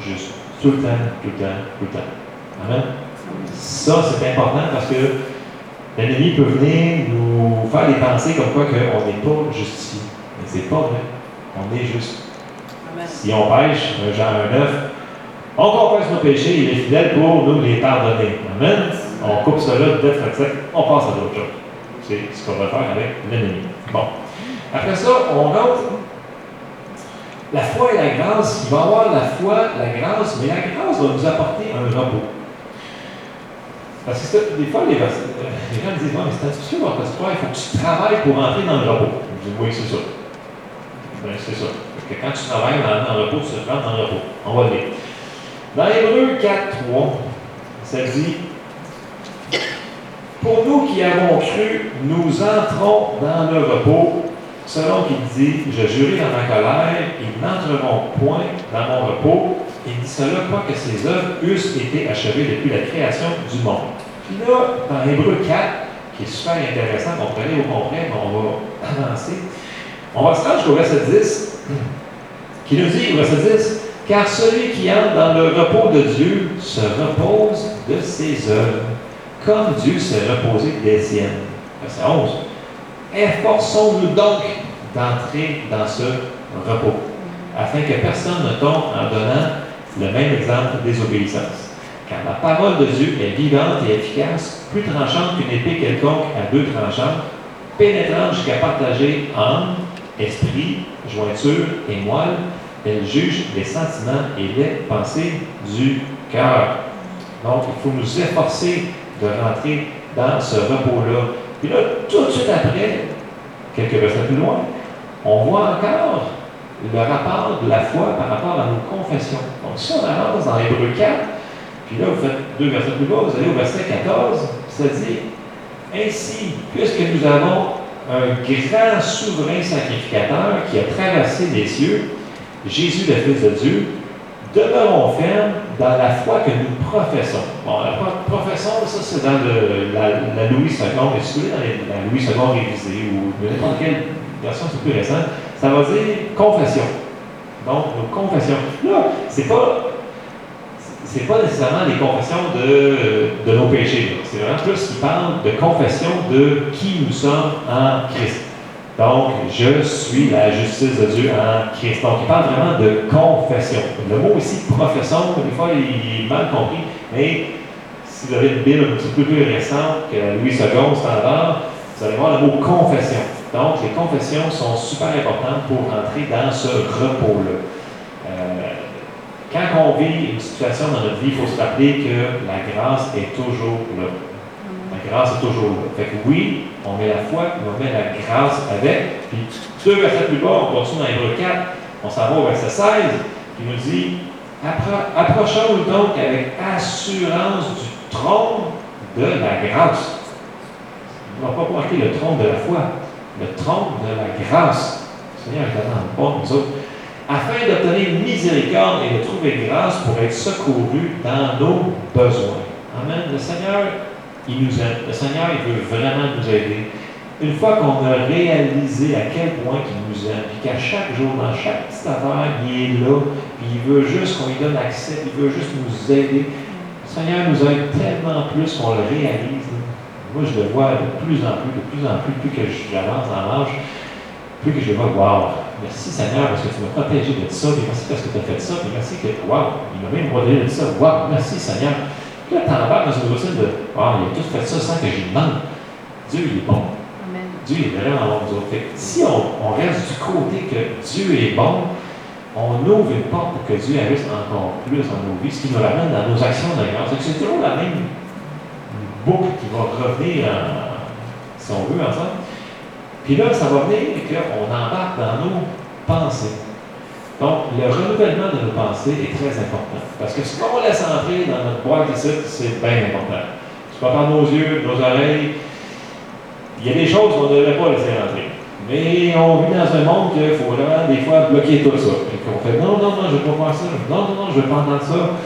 juste. Tout le temps, tout le temps, tout le temps. Amen? Ça, c'est important parce que l'ennemi peut venir nous faire des pensées comme quoi qu'on n'est pas justifié. Mais c'est pas vrai. On est juste. Amen. Si on pêche, Jean 1,9, on confesse nos péchés, il est fidèle pour nous les pardonner. Amen? On coupe cela d'être sec, on passe à d'autres choses. C'est ce qu'on va faire avec l'ennemi. Bon. Après ça, on rentre. La foi et la grâce, il va y avoir la foi, la grâce, mais la grâce va nous apporter un repos. Parce que des fois, les gens me disent, mais c'est difficile votre histoire, il faut que tu travailles pour entrer dans le repos. Je dis, oui, c'est ça. Ben, c'est ça. Parce que quand tu travailles dans le repos, tu rentres dans le repos. On va le lire. Dans Hébreux 4, 3, ça dit, pour nous qui avons cru, nous entrons dans le repos, selon qu'il dit, je jurai dans ma colère, ils n'entreront point dans mon repos. Il dit cela, quoique ses œuvres eussent été achevées depuis la création du monde. Puis là, dans Hébreux 4, qui est super intéressant, qu'on pourrait aller au complet, mais on va avancer. On va se rendre jusqu'au verset 10, qui nous dit, au verset 10, car celui qui entre dans le repos de Dieu se repose de ses œuvres, comme Dieu s'est reposé des siennes. Verset 11. Efforçons-nous donc d'entrer dans ce repos, afin que personne ne tombe en donnant le même exemple de désobéissance. Car la parole de Dieu est vivante et efficace, plus tranchante qu'une épée quelconque à 2 tranchants, pénétrante jusqu'à partager âme, esprit, jointure et moelle. Elle juge les sentiments et les pensées du cœur. Donc, il faut nous efforcer de rentrer dans ce repos-là. Puis là, tout de suite après, quelques versets plus loin, on voit encore le rapport de la foi par rapport à nos confessions. Donc, si on avance dans Hébreux 4, puis là, vous faites 2 versets plus bas, vous allez au verset 14, ça dit, ainsi, puisque nous avons un grand souverain sacrificateur qui a traversé les cieux, Jésus, le Fils de Dieu, demeurons fermes dans la foi que nous professons. Bon, la profession, ça, c'est dans la Louis II, mais si vous voulez, dans la Louis II révisée, ou n'importe quelle version c'est plus récente, ça va dire confession. Donc, nos confessions. Là, c'est pas nécessairement des confessions de nos péchés. C'est vraiment plus qui parle de confession de qui nous sommes en Christ. Donc, je suis la justice de Dieu en Christ. Donc, il parle vraiment de confession. Le mot ici, profession, des fois, il est mal compris, mais si vous avez une Bible un petit peu plus récente que la Louis II standard, vous allez voir le mot confession. Donc, les confessions sont super importantes pour rentrer dans ce repos-là. Quand on vit une situation dans notre vie, il faut se rappeler que la grâce est toujours là. La grâce est toujours là. Fait que oui, on met la foi, mais on met la grâce avec. Puis, 2 versets plus bas, on continue dans Hébreux 4, on s'en va au verset 16, qui nous dit approchons-nous donc avec assurance du trône de la grâce. On ne va pas marquer le trône de la foi, le trône de la grâce. Le Seigneur est tellement bon, nous autres. Afin d'obtenir miséricorde et de trouver grâce pour être secouru dans nos besoins. Amen. Le Seigneur, il nous aime. Le Seigneur, il veut vraiment nous aider. Une fois qu'on a réalisé à quel point il nous aime, puis qu'à chaque jour, dans chaque petite affaire, il est là, puis il veut juste qu'on lui donne accès, il veut juste nous aider. Le Seigneur nous aide tellement plus qu'on le réalise. Moi, je le vois de plus en plus que j'avance dans l'âge, plus que je le vois, wow, merci Seigneur parce que tu m'as protégé de ça, puis merci parce que tu as fait ça, puis merci que, wow, il m'a même protégé de ça, wow, merci Seigneur. Puis là, tu embarques dans une routine de, wow, il a tout fait ça sans que j'y demande. Dieu, il est bon. Amen. Dieu est vraiment bon, nous autres. Si on reste du côté que Dieu est bon, on ouvre une porte pour que Dieu agisse encore plus dans nos vies, ce qui nous ramène dans nos actions de grâce. C'est toujours la même boucle qui va revenir, si on veut, ensemble. Puis là, ça va venir et qu'on embarque dans nos pensées. Donc, le renouvellement de nos pensées est très important. Parce que ce qu'on laisse entrer dans notre boîte ici, c'est bien important. Tu vas par nos yeux, nos oreilles. Il y a des choses qu'on ne devrait pas laisser rentrer. Mais on vit dans un monde qu'il faut vraiment, des fois, bloquer tout ça. Puis qu'on fait non, je ne veux pas faire ça. Non, je ne veux pas entendre ça.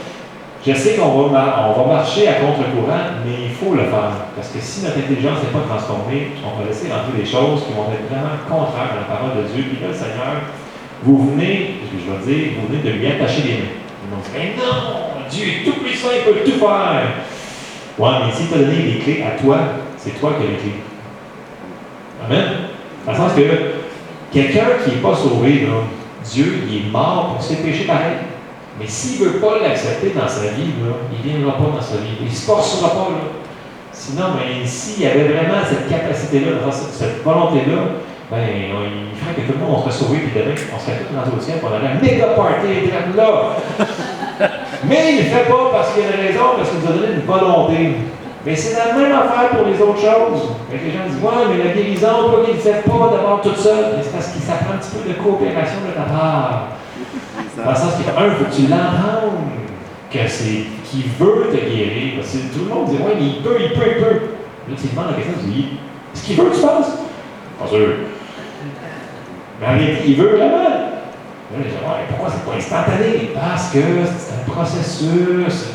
Je sais qu'on va marcher à contre-courant, mais il faut le faire. Parce que si notre intelligence n'est pas transformée, on va laisser rentrer des choses qui vont être vraiment contraires à la parole de Dieu. Puis là, le Seigneur, vous venez, je vais dire, vous venez de lui attacher les mains. Ils vont dire, non, Dieu est tout puissant, il peut tout faire. Ouais, mais s'il t'a donné les clés à toi, c'est toi qui as les clés. Amen. Dans le sens que quelqu'un qui n'est pas sauvé, là, Dieu, il est mort pour ses péchés pareils. Mais s'il ne veut pas l'accepter dans sa vie, là, il ne viendra pas dans sa vie. Il ne se forcera pas. Là. Sinon, s'il y avait vraiment cette capacité-là, cette volonté-là, il ferait que tout le monde serait sauvé, puis demain, on serait tous rentrés au ciel, puis on aurait un méga party là. Mais il ne le fait pas parce qu'il y a une raison, parce qu'il nous a donné une volonté. Mais c'est la même affaire pour les autres choses. Et les gens disent, ouais, mais la guérison, pourquoi il ne le fait pas d'abord toute seule? Mais c'est parce qu'il s'apprend un petit peu de coopération de ta part. Dans le sens qu'il faut que tu l'entendes, qu'il veut te guérir. Parce que tout le monde dit, ouais, mais il peut. Là, tu demandes la question, tu dis, est-ce qu'il veut que tu fasses? Pas sûr. Mais en réalité, il veut vraiment. Là, je dis, ouais, pourquoi c'est pas instantané? Parce que c'est un processus.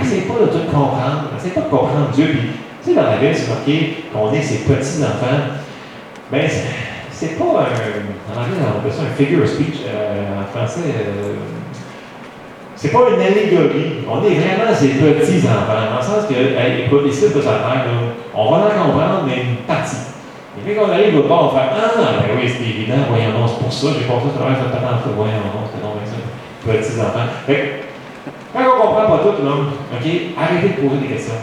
Essaye pas de tout comprendre. Essaye pas de comprendre Dieu. Puis, tu sais, dans la Bible, c'est marqué qu'on est ses petits-enfants. Ben, c'est pas en anglais, on appelle ça un figure of speech. En français, c'est pas une allégorie. On est vraiment ses petits-enfants. Dans le sens que, écoute, les cibles de sa mère, on va en comprendre, mais une partie. Et quand on arrive au bord, on fait ben oui, c'est évident, voyons, non, c'est pour ça, j'ai passé à travers cette patente, voyons, non, c'était non, ça. Petits-enfants. Quand on ne comprend pas tout, là, OK, arrêtez de poser des questions.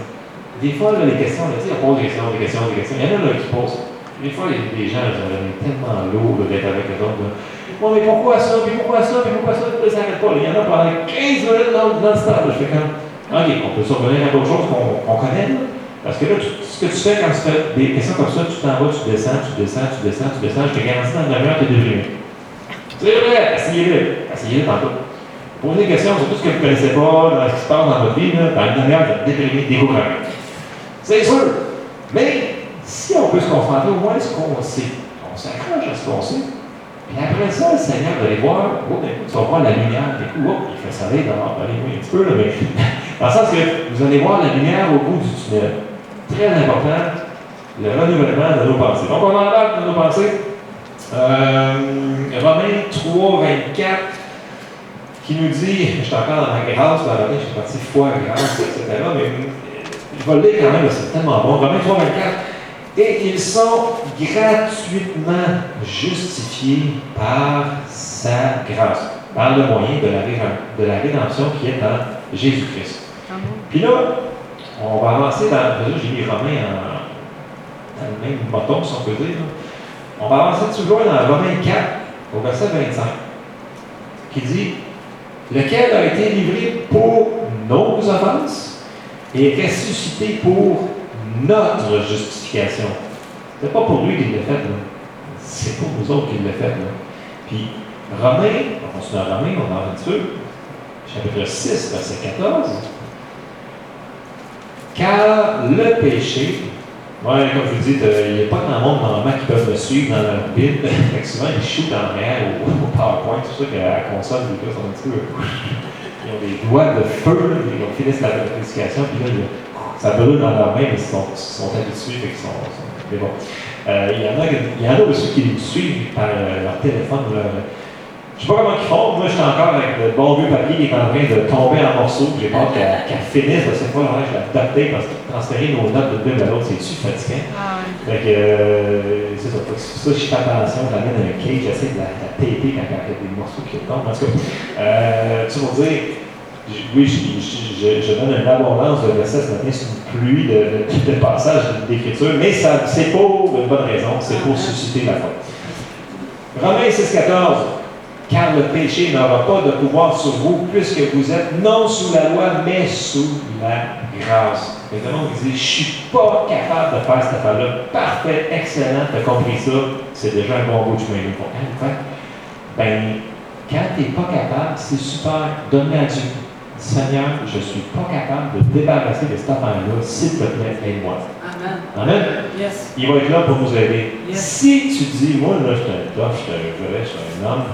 Des fois, là, les questions, on pose des questions. Il y en a là, qui posent. Des fois, il y a des gens, ils sont tellement lourds d'être avec eux autres. Bon, mais pourquoi ça? Puis pourquoi ça? Ça n'arrête pas. Il y en a pendant 15 minutes dans le stade. Je fais comme, OK, on peut se revenir à d'autres choses qu'on connaît, là. Parce que là, ce que tu fais quand tu fais des questions comme ça, tu t'en vas, tu descends. Je te garantis dans une demi-heure, tu es déprimé. C'est vrai, asseyez-le tantôt. Posez des questions sur tout ce que vous ne connaissez pas, dans ce qui se passe dans votre vie, là, dans une demi-heure, vous êtes déprimé, découragé. C'est sûr. Mais si on peut se confronter au moins à ce qu'on sait, on s'accroche à ce qu'on sait. Puis après ça, le Seigneur va aller voir, tu vas voir la lumière, il fait soleil dehors, allez-moi un petit peu, là, mais dans le sens que vous allez voir la lumière au bout du tunnel. Très important, le renouvellement de nos pensées. Donc, on embarque dans nos pensées. Romains 3, 24, qui nous dit, je suis encore dans la grâce, je suis parti foi, grâce, etc. Mais je vais le lire quand même, c'est tellement bon. Romains 3, 24. Et ils sont gratuitement justifiés par sa grâce, par le moyen de la rédemption qui est en Jésus-Christ. Puis là, on va avancer dans. Déjà, j'ai mis Romains dans le même bâton, si on peut dire. On va avancer toujours dans Romains 4, au verset 25, qui dit « Lequel a été livré pour nos offenses et ressuscité pour notre justification. » C'est pas pour lui qu'il l'a fait, là. C'est pour nous autres qu'il l'a fait, là. Puis, Romains, on continue à Romains, on en dessus, chapitre 6, verset 14. Car le péché, ouais, comme je vous dis, il n'y a pas grand monde normalement qui peuvent me suivre dans leur Bible. Souvent, ils shootent en arrière au PowerPoint, c'est pour ça qu'à la console, les gars sont un petit peu. Ils ont des doigts de feu, là, ils finissent la prédication, puis là, ça brûle dans leurs mains, mais ils sont habitués, fait qu'ils sont. Mais bon. Il y en a aussi qui nous suivent par leur téléphone, je ne sais pas comment ils font. Moi, je suis encore avec le bon vieux papier qui est en train de tomber en morceaux. J'ai hâte qu'elle finisse. Cette fois, je l'ai adapté parce que transférer nos notes de Bible à l'autre, c'est-tu fatigant? Fait que, c'est ça. Ça, je fais attention. Je l'amène à un cage. J'essaie de la taper quand il y a des morceaux qui tombent. En tout cas, tu vas dire, oui, je donne une abondance de versets ce matin. C'est une pluie de passages d'écriture. Mais c'est pour une bonne raison. C'est pour susciter la foi. Romains 6,14. Car le péché n'aura pas de pouvoir sur vous, puisque vous êtes non sous la loi, mais sous la grâce. Maintenant, on dit, je ne suis pas capable de faire cette affaire-là. Parfait, excellent, tu as compris ça, c'est déjà un bon bout de chemin. Ben, quand tu n'es pas capable, c'est super, donne-le à Dieu. Seigneur, je ne suis pas capable de débarrasser de cette affaire-là, s'il te plaît, aide-moi. Amen. Amen? Yes. Il va être là pour nous aider. Yes. Si tu dis, moi, là, je suis un tough, je suis un homme,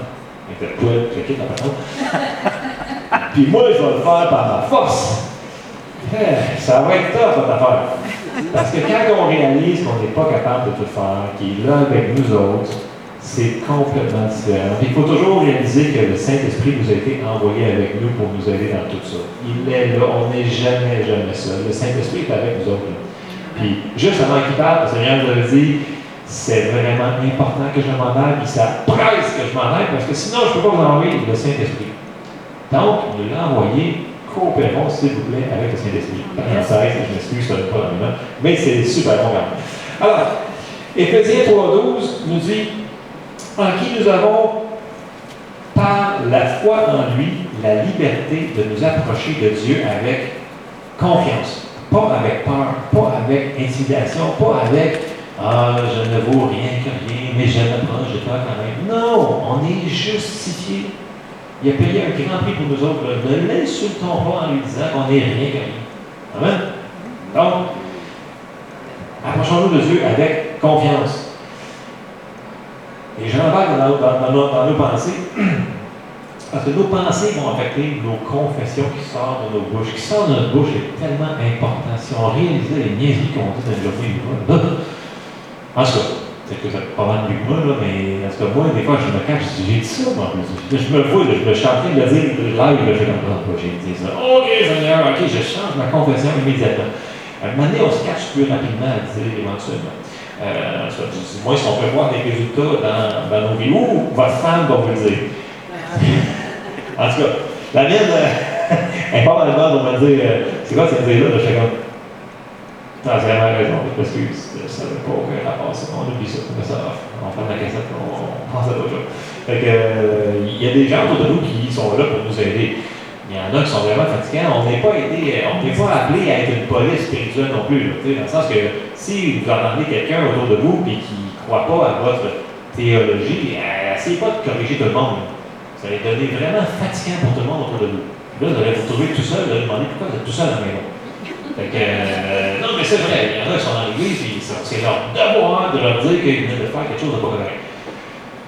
je quitte la patronne. Puis moi, je vais le faire par ma force. Ça va être top, votre affaire. Parce que quand on réalise qu'on n'est pas capable de tout faire, qu'il est là avec nous autres, c'est complètement différent. Il faut toujours réaliser que le Saint-Esprit nous a été envoyé avec nous pour nous aider dans tout ça. Il est là, on n'est jamais seul. Le Saint-Esprit est avec nous autres. Là. Puis, juste avant qu'il parle, le Seigneur nous a dit, c'est vraiment important que je m'en aille, puis ça presse que je m'en aille, parce que sinon, je ne peux pas vous envoyer le Saint-Esprit. Donc, il l'a envoyé, coopérons, s'il vous plaît, avec le Saint-Esprit. Parenthèse, je m'excuse, ça ne pas dans les mains, mais c'est super bon quand même. Alors, Éphésiens 3,12 nous dit, en qui nous avons, par la foi en lui, la liberté de nous approcher de Dieu avec confiance. Pas avec peur, pas avec intimidation, pas avec ah, je ne vaux rien que rien, mais je m'approche de toi quand même. Non, on est justifié. Il a payé un grand prix pour nous autres. Ne l'insultons pas en lui disant qu'on n'est rien que rien. Amen? Donc, approchons-nous de Dieu avec confiance. Et j'embarque dans nos pensées, parce que nos pensées vont affecter nos confessions qui sortent de nos bouches. Ce qui sort de notre bouche est tellement important. Si on réalisait les niaiseries qu'on dit dans le journée, en tout cas, c'est que ça pas mal mieux que moi, là, mais en tout cas, moi, des fois, je me cache, j'ai dit ça, moi, je me vois, je suis en train de le dire live, je fais comme ça, j'ai dit ça. OK, Seigneur, OK, je change ma confession immédiatement. À un moment donné, on se cache plus rapidement à dire éventuellement. Moi, si on peut voir des résultats dans nos vies, ou votre femme va vous le dire. En tout cas, la mienne, elle part dans le monde, on va me dire, c'est quoi cette idée-là? Je fais comme, non, c'est vraiment raison, parce que je ne savais pas aucun rapport, on oublie ça, on met ça off, on prend la cassette, on pense à d'autres choses. Fait que, il y a des gens autour de nous qui sont là pour nous aider. Il y en a qui sont vraiment fatigants. On n'est pas appelé à être une police spirituelle non plus, là, dans le sens que si vous entendez quelqu'un autour de vous et qui ne croit pas à votre théologie, essayez pas de corriger tout le monde. Ça va devenir vraiment fatigant pour tout le monde autour de vous. Là, vous allez vous retrouver tout seul, vous allez demander pourquoi vous êtes tout seul à la maison. Fait que, non, mais c'est vrai, il y en a qui sont dans l'église, et c'est leur devoir de leur dire qu'ils viennent de faire quelque chose de pas correct.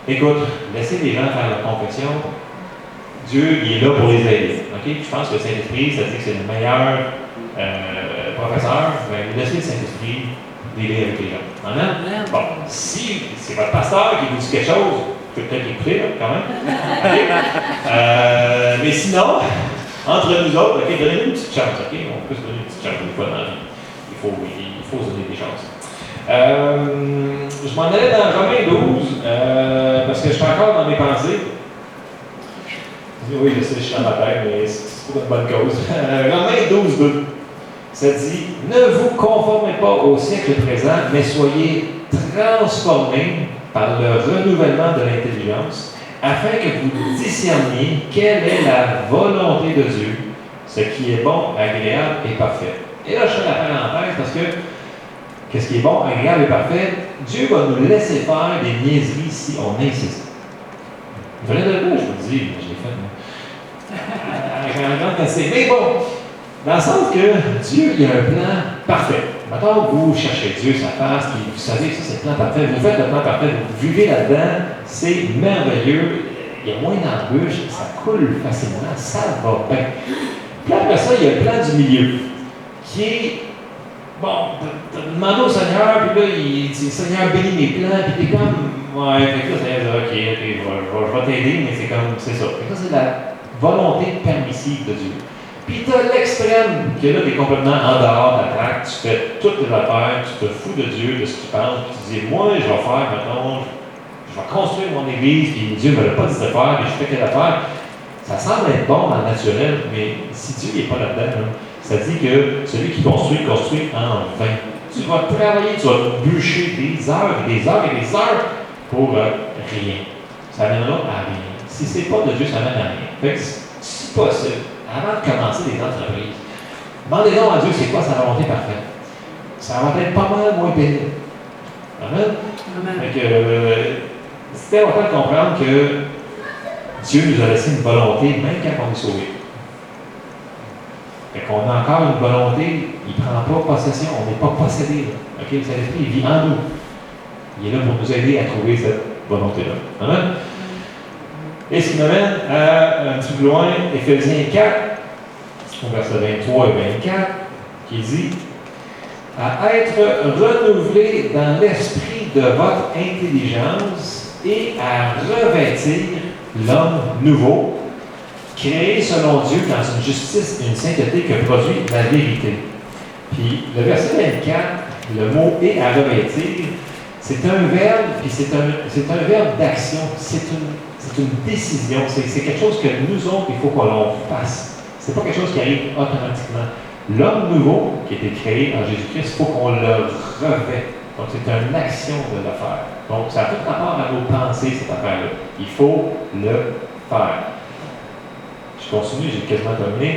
Écoute, laissez les gens faire leur confession. Dieu, il est là pour les aider. Okay? Je pense que le Saint-Esprit, ça dit que c'est le meilleur professeur. Ben, laissez le Saint-Esprit dealer avec les gens. Amen? Bon, si c'est votre pasteur qui vous dit quelque chose, vous pouvez peut-être l'écouter, là, quand même. Okay? Mais sinon, entre nous autres, okay, donnez-nous une petite chance, OK? On peut se donner une petite chance des fois dans la vie. Il faut se donner des chances. Je m'en allais dans Romains 12, parce que je suis encore dans mes pensées. Oui, je sais, je suis dans ma tête, mais c'est pour une bonne cause. Romains 12, 2. Ça dit, ne vous conformez pas au siècle présent, mais soyez transformés par le renouvellement de l'intelligence, afin que vous discerniez quelle est la volonté de Dieu, ce qui est bon, agréable et parfait. Et là, je fais la parenthèse parce que qu'est-ce qui est bon, agréable et parfait, Dieu va nous laisser faire des niaiseries si on insiste. Vous venez de là, je vous dis, je l'ai fait. Mais bon, dans le sens que Dieu, il a un plan parfait. Maintenant, vous cherchez Dieu, sa face, puis vous savez que ça, c'est le plan parfait. Vous faites le plan parfait, vous vivez là-dedans, c'est merveilleux. Il y a moins d'embûches, ça coule facilement, ça va bien. Puis après ça, il y a le plan du milieu, qui est, bon, tu as demandé au Seigneur, puis là, il dit, Seigneur, bénis mes plans, puis t'es comme, ouais, fait que là, Seigneur, ok, je vais t'aider, mais c'est comme, c'est ça. Fait que ça, c'est la volonté permissive de Dieu. Puis tu as l'extrême, que là, tu es complètement en dehors de la traque, tu fais toutes tes affaires, tu te fous de Dieu, de ce qu'il pense, puis tu dis, moi, je vais faire, maintenant, je vais construire mon église, puis Dieu ne me l'a pas dit de faire, puis je fais quelle affaire. Ça semble être bon dans le naturel, mais si Dieu n'est pas là-dedans, ça dit que celui qui construit en vain. Tu vas travailler, tu vas bûcher des heures et des heures et des heures pour rien. Ça n'amènera à rien. Si ce n'est pas de Dieu, ça n'amène à rien. Fait que, si possible, avant de commencer des entreprises, demandez donc à Dieu c'est quoi sa volonté parfaite. Ça va être pas mal moins pénible. Amen? Amen. Fait que, c'est important de comprendre que Dieu nous a laissé une volonté, même quand on est sauvé. Fait qu'on a encore une volonté, il ne prend pas possession, on n'est pas possédé. Okay? Le Saint-Esprit, il vit en nous. Il est là pour nous aider à trouver cette volonté-là. Amen? Et ce qui m'amène à un petit peu loin, Éphésiens 4, au verset 23 et 24, qui dit à être renouvelé dans l'esprit de votre intelligence et à revêtir l'homme nouveau, créé selon Dieu dans une justice et une sainteté que produit la vérité. Puis le verset 24, le mot et à revêtir, c'est un verbe, puis c'est un verbe d'action, c'est une décision, c'est quelque chose que nous autres, il faut qu'on fasse. C'est pas quelque chose qui arrive automatiquement. L'homme nouveau, qui a été créé en Jésus-Christ, il faut qu'on le revête. Donc, c'est une action de le faire. Donc, ça a tout rapport à nos pensées, cette affaire-là. Il faut le faire. Je continue, j'ai quasiment terminé.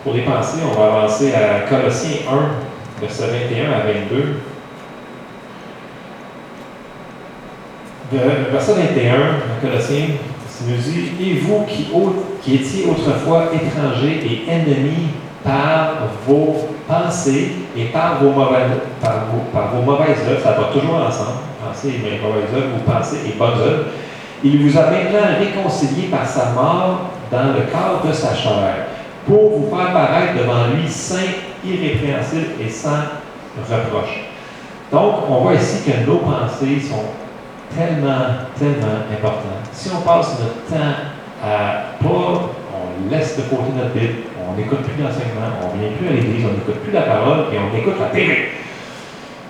Pour les pensées, on va avancer à Colossiens 1, verset 21 à 22. Verset 21, Colossiens, ça nous dit « Et vous qui étiez autrefois étrangers et ennemis par vos pensées et par vos mauvaises œuvres, ça va toujours ensemble, pensées et mauvaises œuvres, ou pensées et bonnes œuvres, il vous a maintenant réconciliés par sa mort dans le corps de sa chair, pour vous faire paraître devant lui saint, irrépréhensible et sans reproche. » Donc, on voit ici que nos pensées sont tellement importantes. Si on passe notre temps à pas, on laisse de côté notre Bible, on n'écoute plus l'enseignement, on ne vient plus à l'église, on n'écoute plus la parole et on écoute la télé.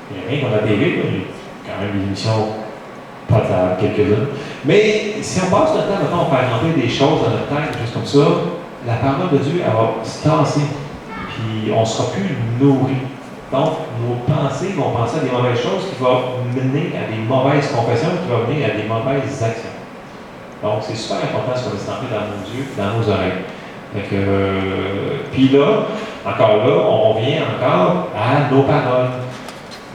Il n'y a rien contre la télé, il y a quand même des émissions potables, quelques-unes. Mais si on passe notre temps, maintenant, on fait rentrer des choses dans notre tête, des choses comme ça, la parole de Dieu, elle va se tasser. Puis on ne sera plus nourri. Donc, nos pensées vont penser à des mauvaises choses qui vont mener à des mauvaises confessions, qui vont mener à des mauvaises actions. Donc, c'est super important ce qu'on laisse entrer dans nos yeux, dans nos oreilles. Puis là, encore là, on revient encore à nos paroles.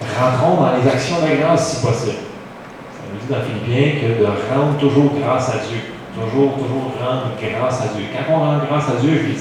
Rentrons dans les actions de grâce si possible. Ça nous dit dans Philippiens que de rendre toujours grâce à Dieu. Toujours rendre grâce à Dieu. Quand on rend grâce à Dieu, je dis